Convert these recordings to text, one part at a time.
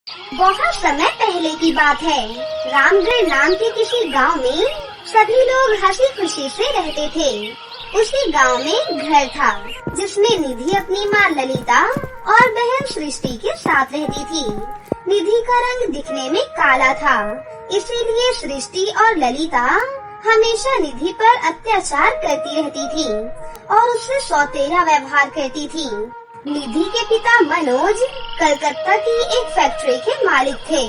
बहुत समय पहले की बात है। रामगढ़ नाम के किसी गांव में सभी लोग हंसी खुशी से रहते थे। उसी गांव में घर था जिसमें निधि अपनी माँ ललिता और बहन सृष्टि के साथ रहती थी। निधि का रंग दिखने में काला था, इसीलिए सृष्टि और ललिता हमेशा निधि पर अत्याचार करती रहती थी और उससे सौतेला व्यवहार करती थी। निधि के पिता मनोज कलकत्ता की एक फैक्ट्री के मालिक थे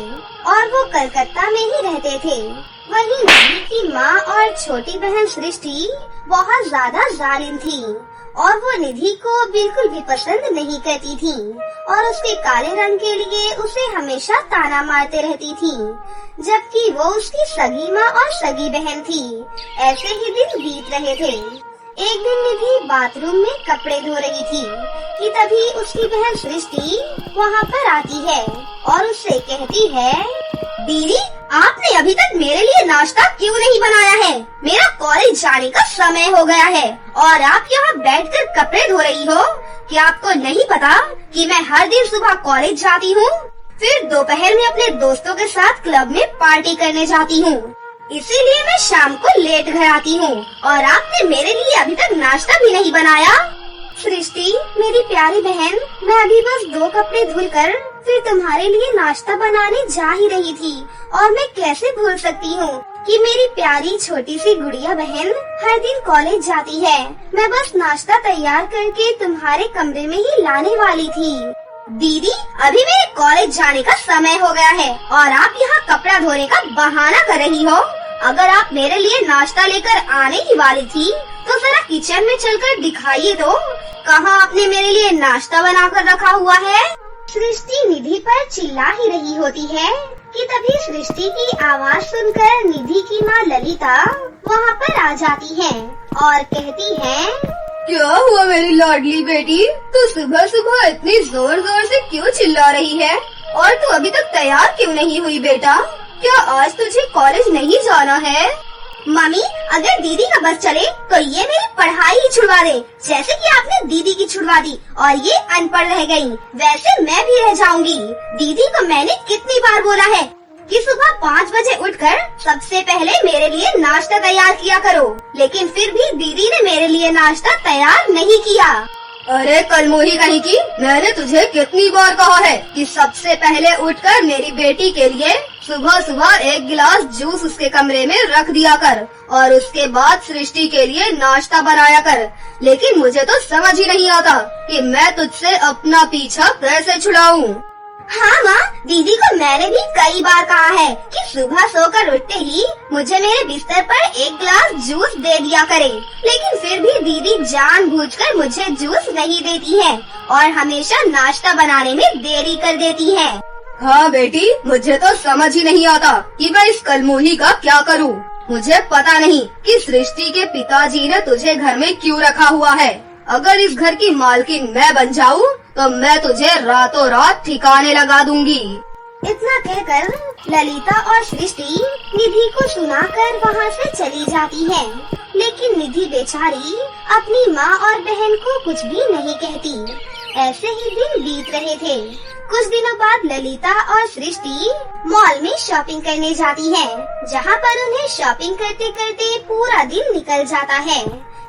और वो कलकत्ता में ही रहते थे। वहीं निधि की माँ और छोटी बहन सृष्टि बहुत ज्यादा जालिम थी और वो निधि को बिल्कुल भी पसंद नहीं करती थी और उसके काले रंग के लिए उसे हमेशा ताना मारते रहती थी, जबकि वो उसकी सगी माँ और सगी बहन थी। ऐसे ही दिन बीत रहे थे। एक दिन निधि बाथरूम में कपड़े धो रही थी कि तभी उसकी बहन सृष्टि वहाँ पर आती है और उससे कहती है, दीदी आपने अभी तक मेरे लिए नाश्ता क्यों नहीं बनाया है? मेरा कॉलेज जाने का समय हो गया है और आप यहाँ बैठकर कपड़े धो रही हो। क्या आपको नहीं पता कि मैं हर दिन सुबह कॉलेज जाती हूँ, फिर दोपहर में अपने दोस्तों के साथ क्लब में पार्टी करने जाती हूँ, इसीलिए मैं शाम को लेट घर आती हूँ और आपने मेरे लिए अभी तक नाश्ता भी नहीं बनाया। सृष्टि मेरी प्यारी बहन, मैं अभी बस 2 कपड़े धुलकर फिर तुम्हारे लिए नाश्ता बनाने जा ही रही थी और मैं कैसे भूल सकती हूँ कि मेरी प्यारी छोटी सी गुड़िया बहन हर दिन कॉलेज जाती है। मैं बस नाश्ता तैयार करके तुम्हारे कमरे में ही लाने वाली थी। दीदी अभी मेरे कॉलेज जाने का समय हो गया है और आप यहाँ कपड़ा धोने का बहाना कर रही हो। अगर आप मेरे लिए नाश्ता लेकर आने ही वाली थी तो जरा किचन में चलकर दिखाइए तो, कहाँ आपने मेरे लिए नाश्ता बनाकर रखा हुआ है। सृष्टि निधि पर चिल्ला ही रही होती है कि तभी सृष्टि की आवाज सुनकर निधि की माँ ललिता वहाँ पर आ जाती है और कहती है, क्या हुआ मेरी लाडली बेटी, तू सुबह सुबह इतनी जोर जोर से क्यों चिल्ला रही है और तू अभी तक तैयार क्यों नहीं हुई बेटा? क्या आज तुझे कॉलेज नहीं जाना है? मम्मी अगर दीदी का बस चले तो ये मेरी पढ़ाई ही छुड़वा दे, जैसे कि आपने दीदी की छुड़वा दी और ये अनपढ़ रह गई, वैसे मैं भी रह जाऊंगी। दीदी को मैंने कितनी बार बोला है कि सुबह 5 बजे उठकर सबसे पहले मेरे लिए नाश्ता तैयार किया करो, लेकिन फिर भी दीदी ने मेरे लिए नाश्ता तैयार नहीं किया। अरे कलमोही कहीं की, मैंने तुझे कितनी बार कहा है कि सबसे पहले उठकर मेरी बेटी के लिए सुबह सुबह 1 गिलास जूस उसके कमरे में रख दिया कर और उसके बाद सृष्टि के लिए नाश्ता बनाया कर। लेकिन मुझे तो समझ ही नहीं आता कि मैं तुझसे अपना पीछा कैसे छुड़ाऊं। हाँ माँ, दीदी को मैंने भी कई बार कहा है कि सुबह सोकर उठते ही मुझे मेरे बिस्तर पर 1 गिलास जूस दे दिया करे, लेकिन फिर भी दीदी जानबूझकर मुझे जूस नहीं देती है और हमेशा नाश्ता बनाने में देरी कर देती है। हाँ बेटी, मुझे तो समझ ही नहीं आता कि मैं इस कलमोही का क्या करूँ। मुझे पता नहीं कि सृष्टि के पिताजी ने तुझे घर में क्यों रखा हुआ है। अगर इस घर की मालकिन मैं बन जाऊँ तो मैं तुझे रातों रात ठिकाने लगा दूंगी। इतना कहकर ललिता और सृष्टि निधि को सुनाकर वहाँ से चली जाती है, लेकिन निधि बेचारी अपनी माँ और बहन को कुछ भी नहीं कहती। ऐसे ही दिन बीत रहे थे। कुछ दिनों बाद ललिता और सृष्टि मॉल में शॉपिंग करने जाती है, जहाँ पर उन्हें शॉपिंग करते करते पूरा दिन निकल जाता है।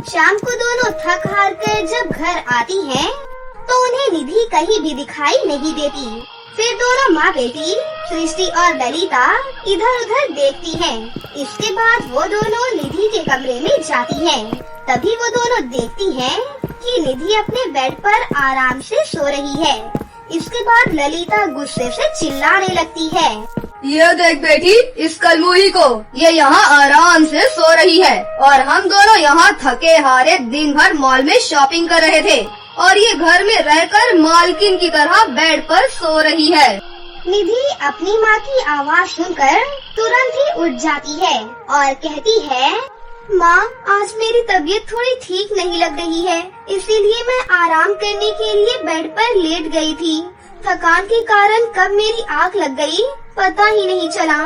शाम को दोनों थक हार कर जब घर आती हैं, तो उन्हें निधि कहीं भी दिखाई नहीं देती। फिर दोनों माँ बेटी सृष्टि और ललिता इधर उधर देखती हैं। इसके बाद वो दोनों निधि के कमरे में जाती हैं। तभी वो दोनों देखती हैं कि निधि अपने बेड पर आराम से सो रही है। इसके बाद ललिता गुस्से से चिल्लाने लगती है, ये देख बेटी, इस कलमोही को, ये यहाँ आराम से सो रही है और हम दोनों यहाँ थके हारे दिन भर मॉल में शॉपिंग कर रहे थे और ये घर में रहकर मालकिन की तरह बेड पर सो रही है। निधि अपनी माँ की आवाज सुनकर तुरंत ही उठ जाती है और कहती है, माँ आज मेरी तबीयत थोड़ी ठीक नहीं लग रही है, इसीलिए मैं आराम करने के लिए बेड पर लेट गई थी। थकान के कारण कब मेरी आँख लग गई पता ही नहीं चला।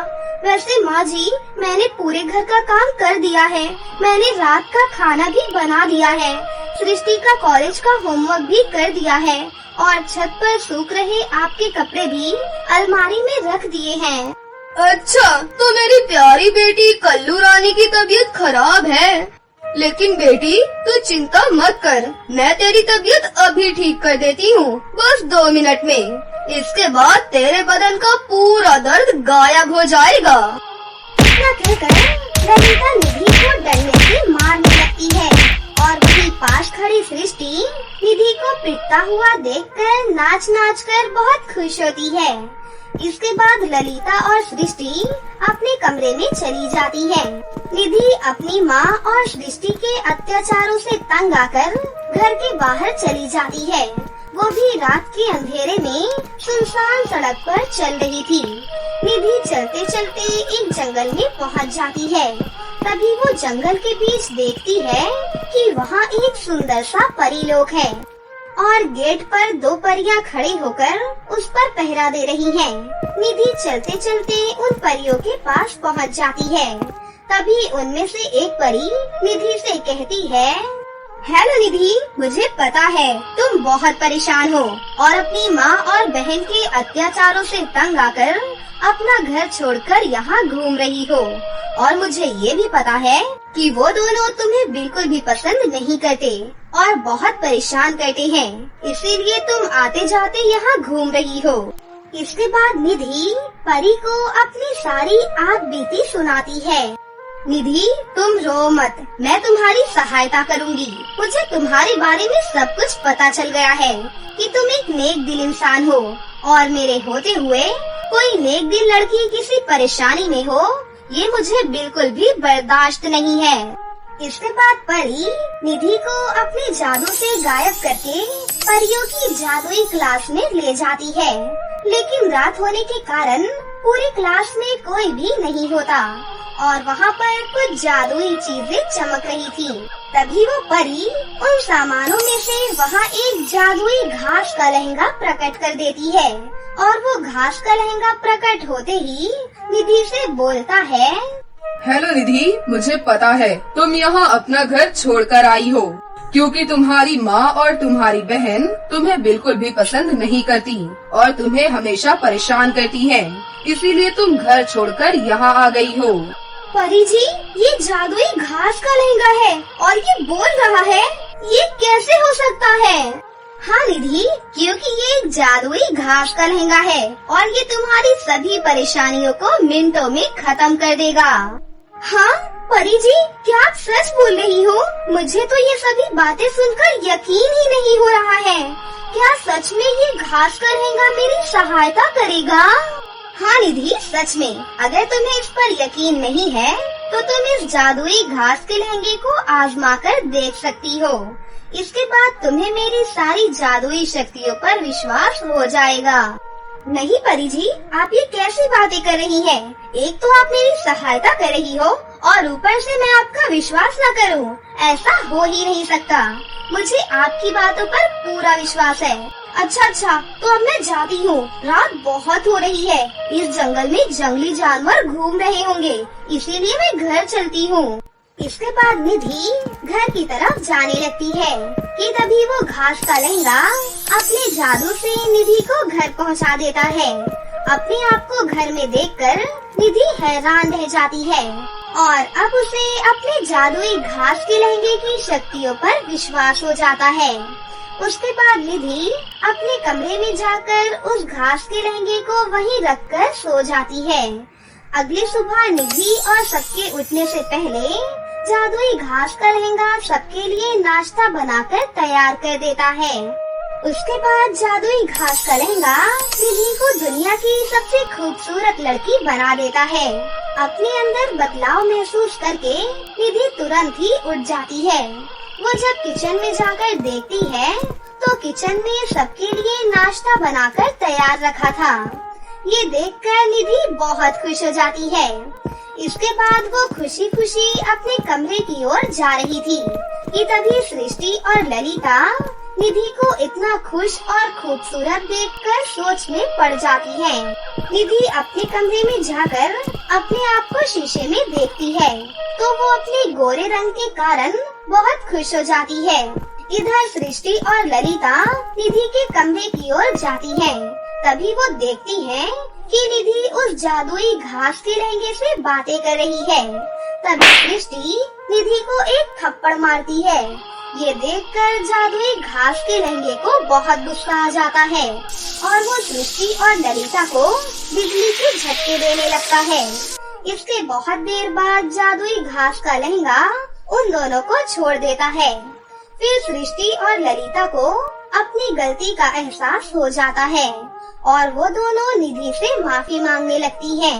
वैसे माँ जी, मैंने पूरे घर का काम कर दिया है, मैंने रात का खाना भी बना दिया है, सृष्टि का कॉलेज का होमवर्क भी कर दिया है और छत पर सूख रहे आपके कपड़े भी अलमारी में रख दिए हैं। अच्छा, तो मेरी प्यारी बेटी कल्लू रानी की तबीयत खराब है। लेकिन बेटी तू चिंता मत कर, मैं तेरी तबीयत अभी ठीक कर देती हूँ, बस 2 मिनट में। इसके बाद तेरे बदन का पूरा दर्द गायब हो जाएगा। इतना कहकर ललिता निधि को डंडे से मारने लगती है और वही पास खड़ी सृष्टि निधि को पिटता हुआ देखकर नाच नाच कर बहुत खुश होती है। इसके बाद ललिता और सृष्टि अपने कमरे में चली जाती है। निधि अपनी माँ और सृष्टि के अत्याचारों से तंग आकर घर के बाहर चली जाती है। वो भी रात के अंधेरे में सुनसान सड़क पर चल रही थी। निधि चलते चलते एक जंगल में पहुंच जाती है। तभी वो जंगल के बीच देखती है कि वहाँ एक सुंदर सा परीलोक है और गेट पर 2 परियां खड़े होकर उस पर पहरा दे रही हैं। निधि चलते चलते उन परियों के पास पहुंच जाती है। तभी उनमें से एक परी निधि से कहती है, हेलो निधि, मुझे पता है तुम बहुत परेशान हो और अपनी माँ और बहन के अत्याचारों से तंग आकर अपना घर छोड़कर यहाँ घूम रही हो और मुझे ये भी पता है कि वो दोनों तुम्हें बिल्कुल भी पसंद नहीं करते और बहुत परेशान करते हैं, इसीलिए तुम आते जाते यहाँ घूम रही हो। इसके बाद निधि परी को अपनी सारी आग बीती सुनाती है। निधि, तुम रो मत, मैं तुम्हारी सहायता करूंगी। मुझे तुम्हारे बारे में सब कुछ पता चल गया है कि तुम एक नेक दिल इंसान हो और मेरे होते हुए कोई नेक दिल लड़की किसी परेशानी में हो, ये मुझे बिल्कुल भी बर्दाश्त नहीं है। इसके बाद परी निधि को अपने जादू से गायब करके परियों की जादुई क्लास में ले जाती है। लेकिन रात होने के कारण पूरी क्लास में कोई भी नहीं होता और वहाँ पर कुछ जादुई चीजें चमक रही थी। तभी वो परी उन सामानों में से वहाँ एक जादुई घास का लहंगा प्रकट कर देती है और वो घास का लहंगा प्रकट होते ही निधि से बोलता है, हेलो निधि, मुझे पता है तुम यहाँ अपना घर छोड़कर आई हो क्योंकि तुम्हारी माँ और तुम्हारी बहन तुम्हें बिल्कुल भी पसंद नहीं करती और तुम्हें हमेशा परेशान करती हैं। इसीलिए तुम घर छोड़कर यहाँ आ गई हो। परी जी, ये जादुई घास का लहंगा है और ये बोल रहा है, ये कैसे हो सकता है? हाँ निधि, क्योंकि ये एक जादुई घास का लहंगा है और ये तुम्हारी सभी परेशानियों को मिनटों में खत्म कर देगा। हाँ परी जी, क्या आप सच बोल रही हो? मुझे तो ये सभी बातें सुनकर यकीन ही नहीं हो रहा है। क्या सच में ये घास का लहंगा मेरी सहायता करेगा? हाँ निधि, सच में। अगर तुम्हें इस पर यकीन नहीं है तो तुम इस जादुई घास के लहंगे को आजमा कर देख सकती हो। इसके बाद तुम्हें मेरी सारी जादुई शक्तियों पर विश्वास हो जाएगा। नहीं परी जी, आप ये कैसी बातें कर रही हैं? एक तो आप मेरी सहायता कर रही हो और ऊपर से मैं आपका विश्वास न करूं, ऐसा हो ही नहीं सकता। मुझे आपकी बातों पर पूरा विश्वास है। अच्छा, तो अब मैं जाती हूँ। रात बहुत हो रही है, इस जंगल में जंगली जानवर घूम रहे होंगे, इसीलिए मैं घर चलती हूँ। इसके बाद निधि घर की तरफ जाने लगती है कि तभी वो घास का लहंगा अपने जादू से निधि को घर पहुंचा देता है। अपने आप को घर में देखकर निधि हैरान रह जाती है और अब उसे अपने जादुई घास के लहंगे की शक्तियों पर विश्वास हो जाता है। उसके बाद निधि अपने कमरे में जाकर उस घास के लहंगे को वहीं रखकर सो जाती है। अगली सुबह निधि और सबके उठने से पहले जादुई घास का लहंगा सबके लिए नाश्ता बनाकर तैयार कर देता है। उसके बाद जादुई घास का लहंगा निधि को दुनिया की सबसे खूबसूरत लड़की बना देता है। अपने अंदर बदलाव महसूस करके निधि तुरंत ही उठ जाती है। वो जब किचन में जाकर देखती है तो किचन में सबके लिए नाश्ता बनाकर तैयार रखा था। ये देखकर निधि बहुत खुश हो जाती है। इसके बाद वो खुशी खुशी अपने कमरे की ओर जा रही थी कि तभी सृष्टि और ललिता निधि को इतना खुश और खूबसूरत देखकर सोच में पड़ जाती है। निधि अपने कमरे में जाकर अपने आप को शीशे में देखती है तो वो अपने गोरे रंग के कारण बहुत खुश हो जाती है। इधर सृष्टि और ललिता निधि के कमरे की ओर जाती हैं। तभी वो देखती हैं कि निधि उस जादुई घास के लहंगे से बातें कर रही है। तभी सृष्टि निधि को एक थप्पड़ मारती है। ये देखकर जादुई घास के लहंगे को बहुत गुस्सा आ जाता है और वो सृष्टि और ललिता को बिजली के झटके देने लगता है। इसके बहुत देर बाद जादुई घास का लहंगा उन दोनों को छोड़ देता है। फिर सृष्टि और ललिता को अपनी गलती का एहसास हो जाता है और वो दोनों निधि से माफी मांगने लगती हैं।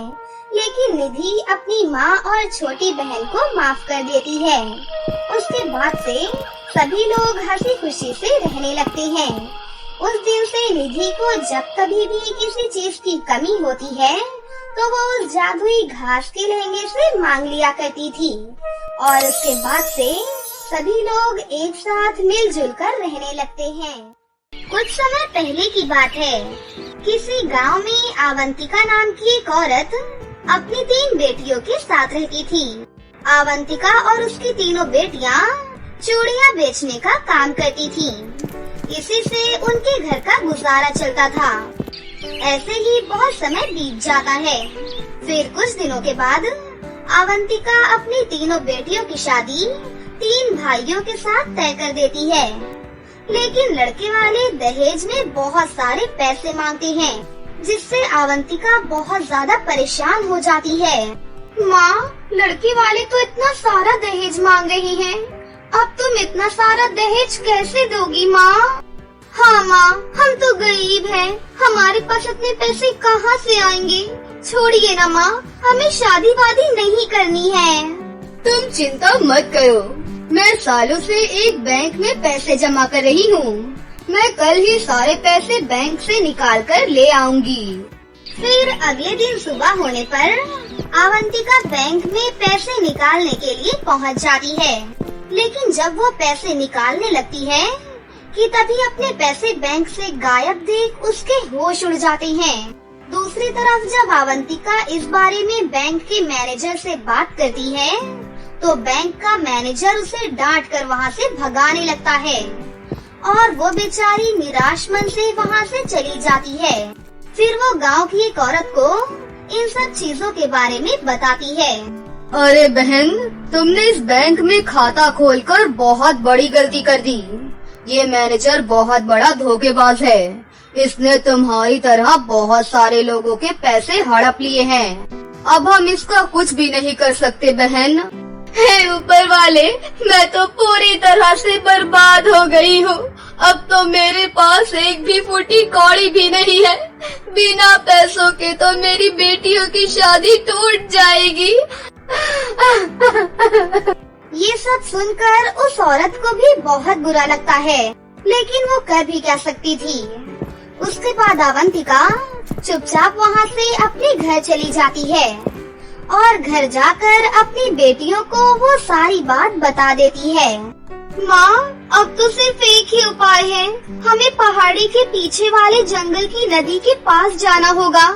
लेकिन निधि अपनी माँ और छोटी बहन को माफ कर देती है। उसके बाद से सभी लोग हंसी खुशी से रहने लगते हैं। उस दिन से निधि को जब कभी भी किसी चीज की कमी होती है तो वो उस जादुई घास के लहंगे से मांग लिया करती थी और उसके बाद से सभी लोग एक साथ मिलजुल कर रहने लगते हैं। कुछ समय पहले की बात है। किसी गांव में आवंतिका नाम की एक औरत अपनी 3 बेटियों के साथ रहती थी। आवंतिका और उसकी तीनों बेटियां चूड़ियां बेचने का काम करती थीं। इसी से उनके घर का गुजारा चलता था। ऐसे ही बहुत समय बीत जाता है। फिर कुछ दिनों के बाद आवंतिका अपनी तीनों बेटियों की शादी 3 भाइयों के साथ तय कर देती है। लेकिन लड़के वाले दहेज में बहुत सारे पैसे मांगते हैं, जिससे आवंतिका बहुत ज्यादा परेशान हो जाती है। माँ, लड़के वाले तो इतना सारा दहेज मांग रही हैं। अब तुम इतना सारा दहेज कैसे दोगी माँ? हाँ माँ, हम तो गरीब हैं, हमारे पास इतने पैसे कहाँ से आएंगे? छोड़िए ना माँ, हमें शादी वादी नहीं करनी है। तुम चिंता मत करो, मैं सालों से एक बैंक में पैसे जमा कर रही हूँ। मैं कल ही सारे पैसे बैंक से निकाल कर ले आऊंगी। फिर अगले दिन सुबह होने पर आवंतिका बैंक में पैसे निकालने के लिए पहुँच जाती है। लेकिन जब वो पैसे निकालने लगती है कि तभी अपने पैसे बैंक से गायब देख उसके होश उड़ जाते हैं। दूसरी तरफ जब आवंतिका इस बारे में बैंक के मैनेजर से बात करती है तो बैंक का मैनेजर उसे डांट कर वहाँ से भगाने लगता है और वो बेचारी निराश मन से वहाँ से चली जाती है। फिर वो गांव की एक औरत को इन सब चीजों के बारे में बताती है। अरे बहन, तुमने इस बैंक में खाता खोलकर बहुत बड़ी गलती कर दी। ये मैनेजर बहुत बड़ा धोखेबाज है। इसने तुम्हारी तरह बहुत सारे लोगों के पैसे हड़प लिए हैं। अब हम इसका कुछ भी नहीं कर सकते बहन। हे ऊपर वाले, मैं तो पूरी तरह से बर्बाद हो गई हूँ। अब तो मेरे पास एक भी फूटी कौड़ी भी नहीं है। बिना पैसों के तो मेरी बेटियों की शादी टूट जाएगी। ये सब सुनकर उस औरत को भी बहुत बुरा लगता है, लेकिन वो कर भी क्या सकती थी। उसके बाद आवंतिका चुपचाप वहाँ से अपने घर चली जाती है और घर जाकर अपनी बेटियों को वो सारी बात बता देती है। माँ, अब तो सिर्फ एक ही उपाय है। हमें पहाड़ी के पीछे वाले जंगल की नदी के पास जाना होगा।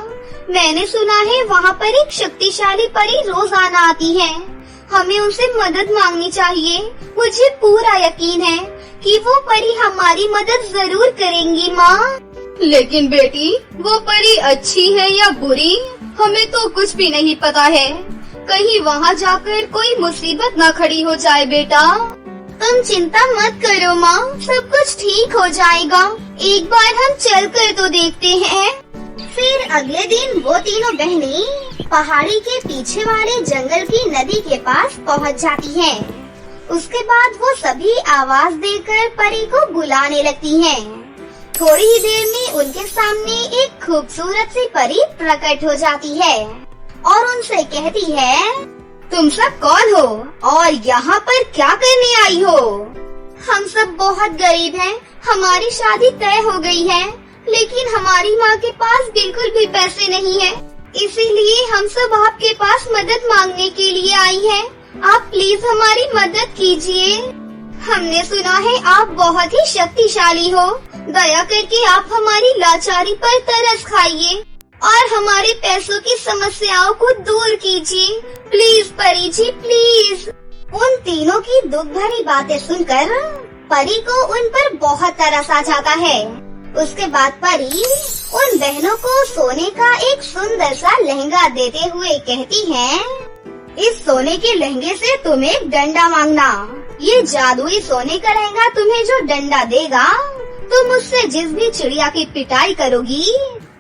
मैंने सुना है वहाँ पर एक शक्तिशाली परी रोजाना आती है। हमें उनसे मदद मांगनी चाहिए। मुझे पूरा यकीन है कि वो परी हमारी मदद जरूर करेंगी माँ। लेकिन बेटी, वो परी अच्छी है या बुरी, हमें तो कुछ भी नहीं पता है। कहीं वहाँ जाकर कोई मुसीबत न खड़ी हो जाए बेटा। तुम चिंता मत करो माँ, सब कुछ ठीक हो जाएगा। एक बार हम चल कर तो देखते हैं। फिर अगले दिन वो तीनों बहनें पहाड़ी के पीछे वाले जंगल की नदी के पास पहुँच जाती हैं। उसके बाद वो सभी आवाज देकर परी को बुलाने लगती हैं। थोड़ी ही देर में उनके सामने एक खूबसूरत सी परी प्रकट हो जाती है और उनसे कहती है, तुम सब कौन हो और यहाँ पर क्या करने आई हो? हम सब बहुत गरीब हैं। हमारी शादी तय हो गई है, लेकिन हमारी माँ के पास बिल्कुल भी पैसे नहीं है। इसीलिए हम सब आपके पास मदद मांगने के लिए आई हैं। आप प्लीज हमारी मदद कीजिए। हमने सुना है आप बहुत ही शक्तिशाली हो। दया करके आप हमारी लाचारी पर तरस खाइए और हमारे पैसों की समस्याओं को दूर कीजिए। प्लीज परी जी, प्लीज। उन तीनों की दुख भरी बातें सुनकर परी को उन पर बहुत तरस आ जाता है। उसके बाद परी उन बहनों को सोने का एक सुंदर सा लहंगा देते हुए कहती है, इस सोने के लहंगे से तुम एक डंडा मांगना। ये जादुई सोने का लहंगा तुम्हें जो डंडा देगा, तुम उससे जिस भी चिड़िया की पिटाई करोगी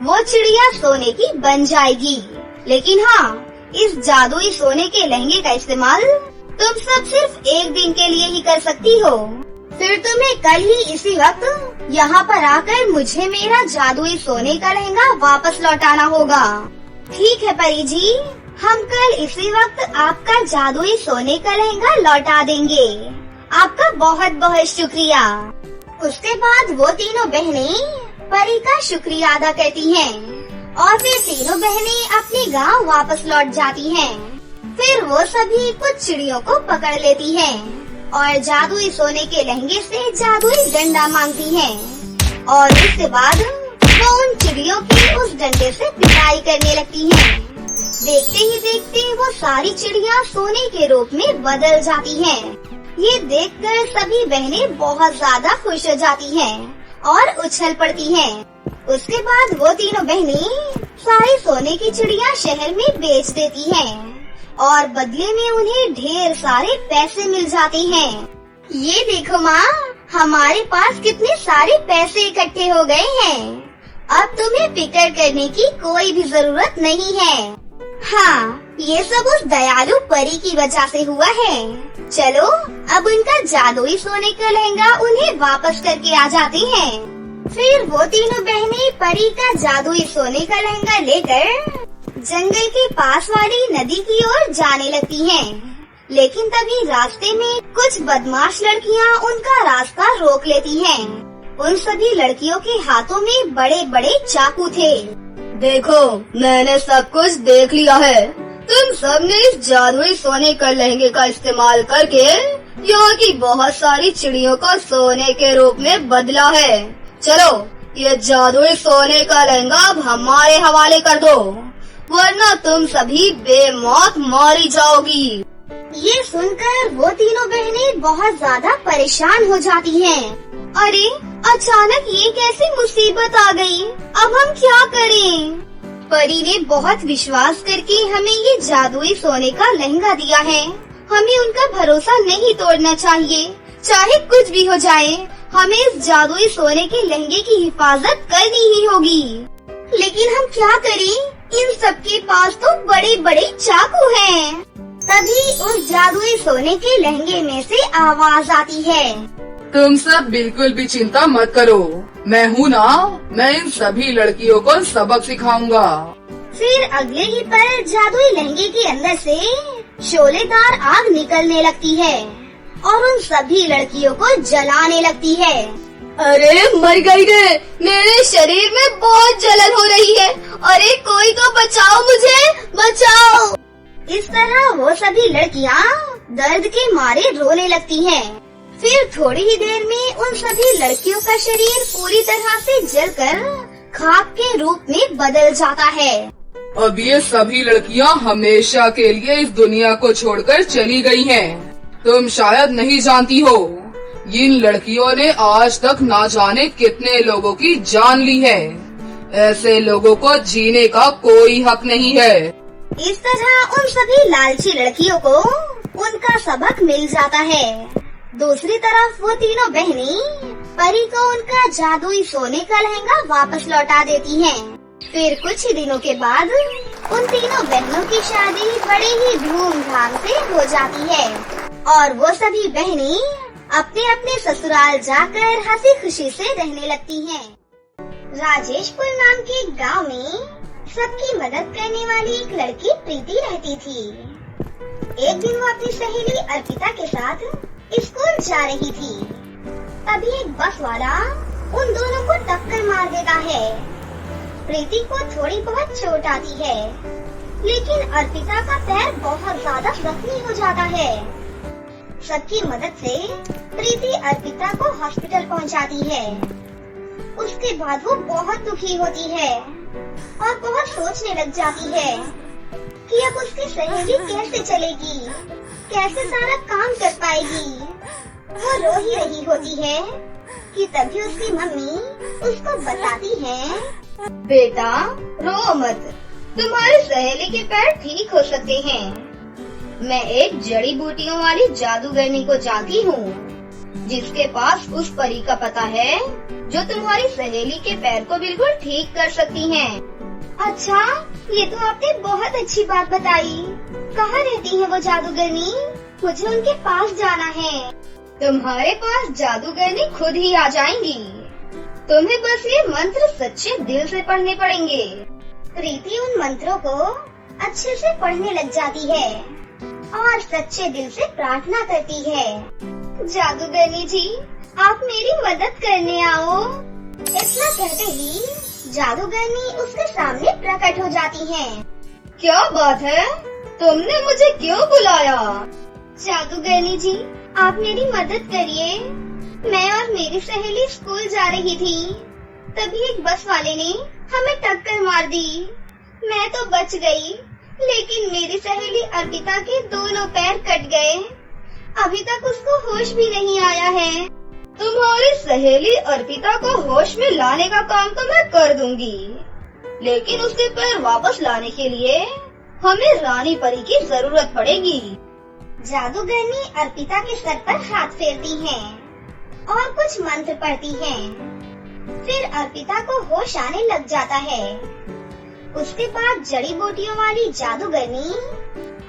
वो चिड़िया सोने की बन जाएगी। लेकिन हाँ, इस जादुई सोने के लहंगे का इस्तेमाल तुम सब सिर्फ एक दिन के लिए ही कर सकती हो। फिर तुम्हें कल ही इसी वक्त यहाँ पर आकर मुझे मेरा जादुई सोने का लहंगा वापस लौटाना होगा। ठीक है परी जी, हम कल इसी वक्त आपका जादुई सोने का लहंगा लौटा देंगे। आपका बहुत बहुत शुक्रिया। उसके बाद वो तीनों बहनें परी का शुक्रिया अदा करती हैं और फिर तीनों बहनें अपने गांव वापस लौट जाती हैं। फिर वो सभी कुछ चिड़ियों को पकड़ लेती हैं और जादुई सोने के लहंगे से जादुई डंडा मांगती हैं और उसके बाद वो उन चिड़ियों की उस डंडे से पिटाई करने लगती हैं। देखते ही देखते वो सारी चिड़िया सोने के रूप में बदल जाती हैं। ये देखकर सभी बहनें बहुत ज्यादा खुश हो जाती हैं और उछल पड़ती हैं। उसके बाद वो तीनों बहनें सारी सोने की चिड़िया शहर में बेच देती हैं और बदले में उन्हें ढेर सारे पैसे मिल जाते हैं। ये देखो माँ, हमारे पास कितने सारे पैसे इकट्ठे हो गए हैं। अब तुम्हें फिक्र करने की कोई भी जरूरत नहीं है। हाँ, ये सब उस दयालु परी की वजह से हुआ है। चलो अब उनका जादुई सोने का लहंगा उन्हें वापस करके आ जाते हैं। फिर वो तीनों बहनें परी का जादुई सोने का लहंगा लेकर जंगल के पास वाली नदी की ओर जाने लगती हैं। लेकिन तभी रास्ते में कुछ बदमाश लड़कियां उनका रास्ता रोक लेती हैं। उन सभी लड़कियों के हाथों में बड़े बड़े चाकू थे। देखो, मैंने सब कुछ देख लिया है। तुम सब ने इस जादुई सोने का लहंगे का इस्तेमाल करके यहाँ की बहुत सारी चिड़ियों को सोने के रूप में बदला है। चलो, ये जादुई सोने का लहंगा अब हमारे हवाले कर दो, वरना तुम सभी बेमौत मारी जाओगी। ये सुनकर वो तीनों बहनें बहुत ज्यादा परेशान हो जाती हैं। अरे, अचानक ये कैसी मुसीबत आ गई? अब हम क्या करें? परी ने बहुत विश्वास करके हमें ये जादुई सोने का लहंगा दिया है। हमें उनका भरोसा नहीं तोड़ना चाहिए। चाहे कुछ भी हो जाए, हमें इस जादुई सोने के लहंगे की हिफाजत करनी ही होगी। लेकिन हम क्या करें? इन सबके पास तो बड़े बड़े चाकू हैं। तभी उस जादुई सोने के लहंगे में से आवाज आती है, तुम सब बिल्कुल भी चिंता मत करो, मैं हूँ ना, मैं इन सभी लड़कियों को सबक सिखाऊंगा। फिर अगले ही पल जादुई लहंगे के अंदर से शोलेदार आग निकलने लगती है और उन सभी लड़कियों को जलाने लगती है। अरे मर गई रे, मेरे शरीर में बहुत जलन हो रही है। अरे कोई तो बचाओ मुझे, बचाओ। इस तरह वो सभी लड़कियाँ दर्द के मारे रोने लगती हैं। फिर थोड़ी ही देर में उन सभी लड़कियों का शरीर पूरी तरह से जलकर खाक के रूप में बदल जाता है। अब ये सभी लड़कियाँ हमेशा के लिए इस दुनिया को छोड़कर चली गई हैं। तुम शायद नहीं जानती हो, इन लड़कियों ने आज तक ना जाने कितने लोगों की जान ली है। ऐसे लोगों को जीने का कोई हक नहीं है। इस तरह उन सभी लालची लड़कियों को उनका सबक मिल जाता है। दूसरी तरफ वो तीनों बहनें परी को उनका जादुई सोने का लहंगा वापस लौटा देती हैं। फिर कुछ ही दिनों के बाद उन तीनों बहनों की शादी बड़े ही धूमधाम से हो जाती है और वो सभी बहनें अपने अपने ससुराल जाकर हंसी खुशी से रहने लगती हैं। राजेशपुर नाम के एक गाँव में सबकी मदद करने वाली एक लड़की प्रीति रहती थी। एक दिन वो अपनी सहेली अर्पिता के साथ स्कूल जा रही थी। तभी एक बस वाला उन दोनों को टक्कर मार देता है। प्रीति को थोड़ी बहुत चोट आती है, लेकिन अर्पिता का पैर बहुत ज्यादा जख्मी हो जाता है। सबकी मदद से प्रीति अर्पिता को हॉस्पिटल पहुंचाती है। उसके बाद वो बहुत दुखी होती है और बहुत सोचने लग जाती है कि अब उसकी सहेली कैसे चलेगी, कैसे सारा काम कर पाएगी। वो रो ही रही होती है कि तभी उसकी मम्मी उसको बताती है, बेटा रो मत, तुम्हारी सहेली के पैर ठीक हो सकते हैं। मैं एक जड़ी बूटियों वाली जादूगरनी को जानती हूँ जिसके पास उस परी का पता है जो तुम्हारी सहेली के पैर को बिल्कुल ठीक कर सकती है। अच्छा, ये तो आपने बहुत अच्छी बात बताई। कहाँ रहती है वो जादूगरनी? मुझे उनके पास जाना है। तुम्हारे पास जादूगरनी खुद ही आ जाएंगी। तुम्हें बस ये मंत्र सच्चे दिल से पढ़ने पड़ेंगे। प्रीति उन मंत्रों को अच्छे से पढ़ने लग जाती है और सच्चे दिल से प्रार्थना करती है, जादूगरनी जी, आप मेरी मदद करने आओ। इतना कहते ही जादूगरनी उसके सामने प्रकट हो जाती है। क्या बात है, तुमने मुझे क्यों बुलाया? जादूगरनी जी, आप मेरी मदद करिए। मैं और मेरी सहेली स्कूल जा रही थी, तभी एक बस वाले ने हमें टक्कर मार दी। मैं तो बच गई, लेकिन मेरी सहेली अर्पिता के दोनों पैर कट गए। अभी तक उसको होश भी नहीं आया है। तुम्हारी सहेली अर्पिता को होश में लाने का काम तो मैं कर दूंगी, लेकिन उसके पैर वापस लाने के लिए हमें रानी परी की जरूरत पड़ेगी। जादूगरनी अर्पिता के सर पर हाथ फेरती है और कुछ मंत्र पढ़ती है। फिर अर्पिता को होश आने लग जाता है। उसके बाद जड़ी बूटियों वाली जादूगरनी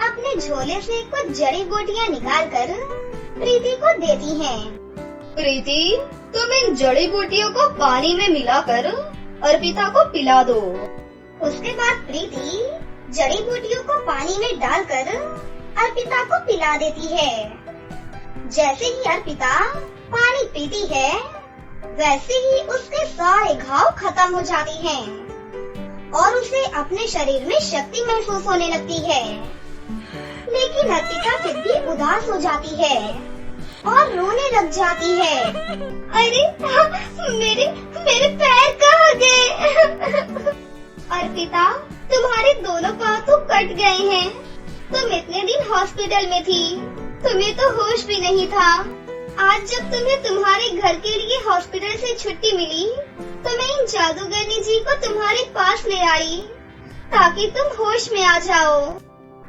अपने झोले से कुछ जड़ी बूटियाँ निकालकर प्रीति को देती है। प्रीति, तुम इन जड़ी बूटियों को पानी में मिलाकर अर्पिता को पिला दो। उसके बाद प्रीति जड़ी बूटियों को पानी में डालकर अर्पिता को पिला देती है। जैसे ही अर्पिता पानी पीती है, वैसे ही उसके सारे घाव खत्म हो जाते हैं और उसे अपने शरीर में शक्ति महसूस होने लगती है। लेकिन अर्पिता फिर भी उदास हो जाती है और रोने लग जाती है। अरे मेरे पैर कहाँ गए? अर्पिता, तुम्हारे दोनों पाँव तो कट गए हैं। तुम इतने दिन हॉस्पिटल में थी, तुम्हें तो होश भी नहीं था। आज जब तुम्हें तुम्हारे घर के लिए हॉस्पिटल से छुट्टी मिली, तो मैं इन जादूगरनी जी को तुम्हारे पास ले आई ताकि तुम होश में आ जाओ।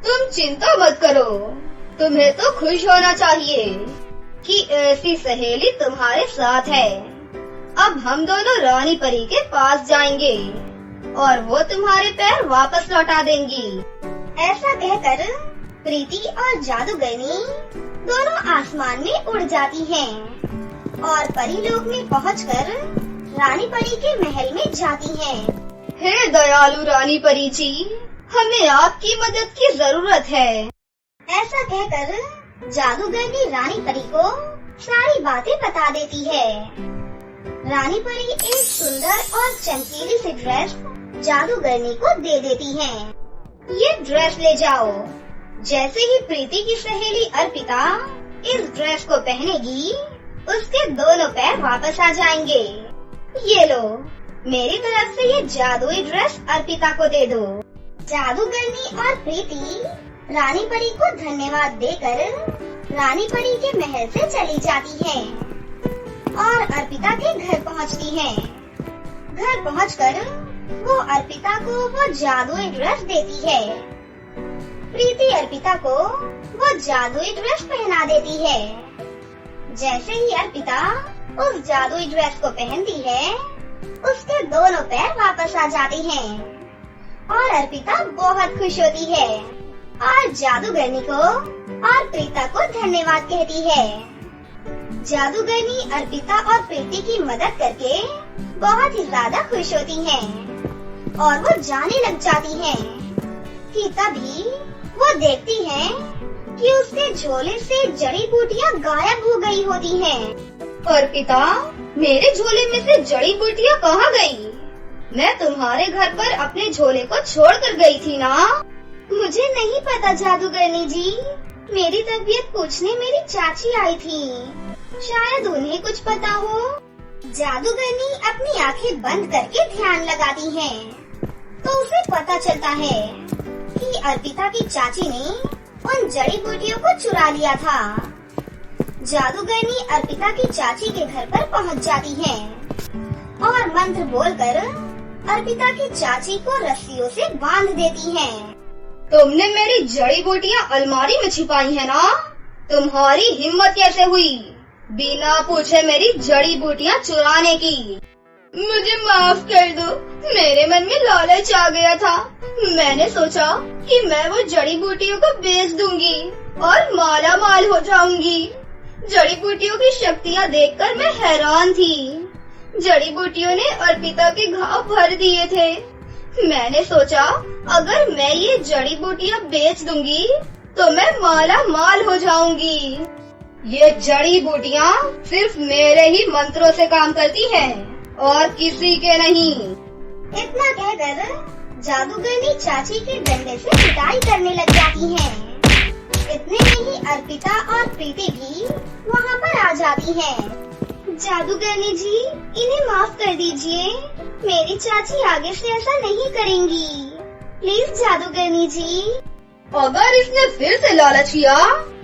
तुम चिंता मत करो, तुम्हें तो खुश होना चाहिए कि ऐसी सहेली तुम्हारे साथ है। अब हम दोनों रानी परी के पास जाएंगे और वो तुम्हारे पैर वापस लौटा देंगी। ऐसा कहकर प्रीति और जादूगरनी दोनों आसमान में उड़ जाती हैं और परीलोक में पहुंचकर रानी परी के महल में जाती हैं। हे दयालु रानी परी जी, हमें आपकी मदद की जरूरत है। ऐसा कहकर जादूगरनी रानी परी को सारी बातें बता देती है। रानी परी एक सुंदर और चमकीली सी ड्रेस जादूगरनी को दे देती है। ये ड्रेस ले जाओ। जैसे ही प्रीति की सहेली अर्पिता इस ड्रेस को पहनेगी, उसके दोनों पैर वापस आ जाएंगे। ये लो, मेरी तरफ से ये जादुई ड्रेस अर्पिता को दे दो। जादूगरनी और प्रीति रानी परी को धन्यवाद देकर रानी परी के महल से चली जाती हैं और अर्पिता के घर पहुंचती हैं। घर पहुंचकर वो अर्पिता को वो जादुई ड्रेस देती है। प्रीति अर्पिता को वो जादुई ड्रेस पहना देती है। जैसे ही अर्पिता उस जादुई ड्रेस को पहनती है, उसके दोनों पैर वापस आ जाते हैं और अर्पिता बहुत खुश होती है और जादूगरनी को और प्रीता को धन्यवाद कहती है। जादूगरनी अर्पिता और प्रीति की मदद करके बहुत ही ज्यादा खुश होती हैं और वो जाने लग जाती हैं कि तभी वो देखती हैं कि उसके झोले से जड़ी बूटियाँ गायब हो गई होती हैं। अर्पिता, मेरे झोले में से जड़ी बूटियाँ कहाँ गई? मैं तुम्हारे घर पर अपने झोले को छोड़ कर गई थी ना? मुझे नहीं पता जादूगरनी जी, मेरी तबीयत पूछने मेरी चाची आई थी, शायद उन्हें कुछ पता हो। जादूगरनी अपनी आंखें बंद करके ध्यान लगाती हैं, तो उसे पता चलता है कि अर्पिता की चाची ने उन जड़ी बूटियों को चुरा लिया था। जादूगरनी अर्पिता की चाची के घर पर पहुंच जाती है और मंत्र बोलकर अर्पिता की चाची को रस्सियों से बांध देती है। तुमने मेरी जड़ी बूटियाँ अलमारी में छिपाई है ना? तुम्हारी हिम्मत कैसे हुई बिना पूछे मेरी जड़ी बूटियाँ चुराने की? मुझे माफ कर दो, मेरे मन में लालच आ गया था। मैंने सोचा कि मैं वो जड़ी बूटियों को बेच दूंगी और माला माल हो जाऊंगी। जड़ी बूटियों की शक्तियाँ देखकर मैं हैरान थी। जड़ी बूटियों ने अर्पिता के घाव भर दिए थे। मैंने सोचा अगर मैं ये जड़ी बूटियाँ बेच दूंगी तो मैं माला माल हो जाऊंगी। ये जड़ी बूटियाँ सिर्फ मेरे ही मंत्रों से काम करती हैं और किसी के नहीं। इतना कहकर जादूगरनी चाची के डंडे से पिटाई करने लग जाती है। इतने में ही अर्पिता और प्रीति भी वहाँ पर आ जाती है। जादूगरनी जी, इन्हें माफ कर दीजिए, मेरी चाची आगे से ऐसा नहीं करेंगी, प्लीज जादूगरनी जी। अगर इसने फिर से लालच किया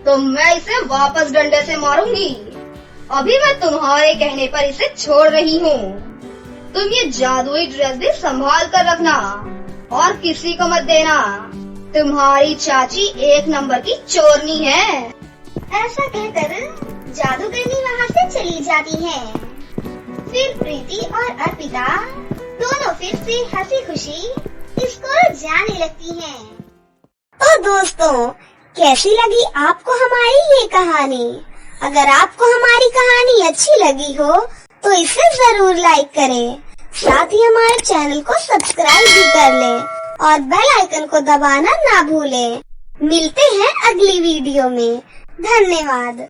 तो मैं इसे वापस डंडे से मारूंगी। अभी मैं तुम्हारे कहने पर इसे छोड़ रही हूँ। तुम ये जादुई ड्रेस भी संभाल कर रखना और किसी को मत देना। तुम्हारी चाची एक नंबर की चोरनी है। ऐसा कहकर जादूगरनी वहाँ से चली जाती है। फिर प्रीति और अर्पिता दोनों फिर से हंसी खुशी स्कूल जाने लगती हैं। तो दोस्तों, कैसी लगी आपको हमारी ये कहानी? अगर आपको हमारी कहानी अच्छी लगी हो तो इसे जरूर लाइक करें, साथ ही हमारे चैनल को सब्सक्राइब भी कर लें और बेल आइकन को दबाना ना भूलें। मिलते हैं अगली वीडियो में। धन्यवाद।